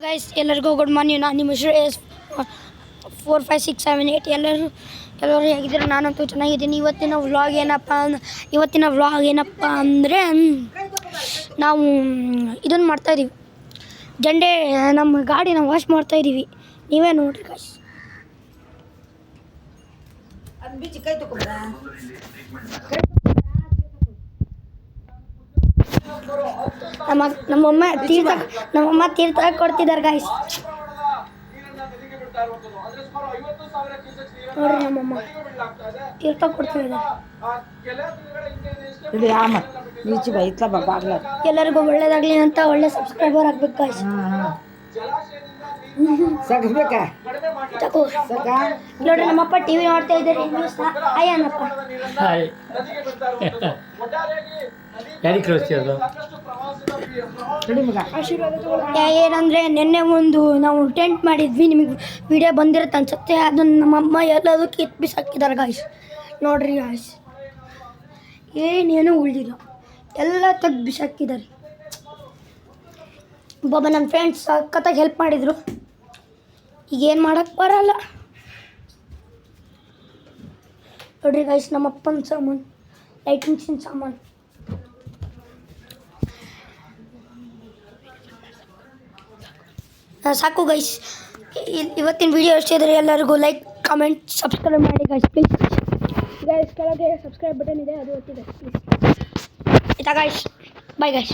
Guys ಎಲ್ಲರಿಗೂ good morning. ನಾನು ನಿಮ್ಮ ಹೆಸರು S4 5 6 7 8 ಎಲ್ಲರೂ ಹೇಗಿದ್ದೀರ? ನಾನಂತೂ ಚೆನ್ನಾಗಿದ್ದೀನಿ. ಇವತ್ತಿನ ವ್ಲಾಗ್ ಏನಪ್ಪ ಅಂದರೆ ನಾವು ಇದನ್ನು ಮಾಡ್ತಾಯಿದ್ದೀವಿ, ಜಂಡೆ ನಮ್ಮ ಗಾಡಿನ ವಾಶ್ ಮಾಡ್ತಾಯಿದ್ದೀವಿ. ನೀವೇ ನೋಡ್ರಿ ಗೈಸ್. ನಮ್ಮಮ್ಮ ತೀರ್ಥ ಕೊಡ್ತಿದ್ದಾರೆ ಗೈಸ್. ನೋಡ್ರಿ ನಮ್ಮಮ್ಮ ತೀರ್ಥ ಕೊಡ್ತಿದ್ದಾರೆ. ಎಲ್ಲರಿಗೂ ಒಳ್ಳೇದಾಗ್ಲಿ ಅಂತ ಒಳ್ಳೆ ಸಬ್ಸ್ಕ್ರೈಬರ್ ಆಗ್ಬೇಕು ಗೈಸ್. ನೋಡ್ರಿ ನಮ್ಮಪ್ಪ ಟಿವಿ ನೋಡ್ತಾ ಇದ್ದಾರೆ. ಹಾಯ್ ಅನ್ನಪ್ಪ. ಏನಂದರೆ ನಿನ್ನೆ ಒಂದು ನಾವು ಟೆಂಟ್ ಮಾಡಿದ್ವಿ, ನಿಮಗೆ ವಿಡಿಯೋ ಬಂದಿರುತ್ತೆ ಅನ್ಸುತ್ತೆ. ಅದನ್ನು ನಮ್ಮಮ್ಮ ಎಲ್ಲದೂ ಕಿತ್ತು ಬಿಸಾಕಿದ್ದಾರೆ ಗಾಯ್ಸ್. ನೋಡ್ರಿ ಗಾಯ್ಸ್, ಏನೇನೂ ಉಳಿದಿಲ್ಲ, ಎಲ್ಲ ತೆಗ್ದು ಬಿಸಾಕಿದ್ದಾರೆ. ಒಬ್ಬ ನನ್ನ ಫ್ರೆಂಡ್ಸ್ ಸಖತ್ತಾಗಿ ಹೆಲ್ಪ್ ಮಾಡಿದರು. ಈಗೇನು ಮಾಡೋಕ್ಕೆ ಬರಲ್ಲ. ನೋಡ್ರಿ ಗಾಯ್ಸ್, ನಮ್ಮಪ್ಪನ ಸಾಮಾನು, ಲೈಟಿಂಗ್ಸಿನ ಸಾಮಾನು. ಸಾಕು ಗೈಸ್, ಇವತ್ತಿನ ವಿಡಿಯೋ ಅಷ್ಟೇ ಇದ್ದರೆ ಎಲ್ಲರಿಗೂ ಲೈಕ್, ಕಮೆಂಟ್, ಸಬ್ಸ್ಕ್ರೈಬ್ ಮಾಡಿ ಗೈಸ್ ಪ್ಲೀಸ್. ಗೈಸ್ ಕೆಳಗೆ ಸಬ್ಸ್ಕ್ರೈಬ್ ಬಟನ್ ಇದೆ, ಅದು ಒತ್ತಿ ಗೈಸ್ ಪ್ಲೀಸ್. ಆಯ್ತಾ ಗೈಸ್? Bye guys.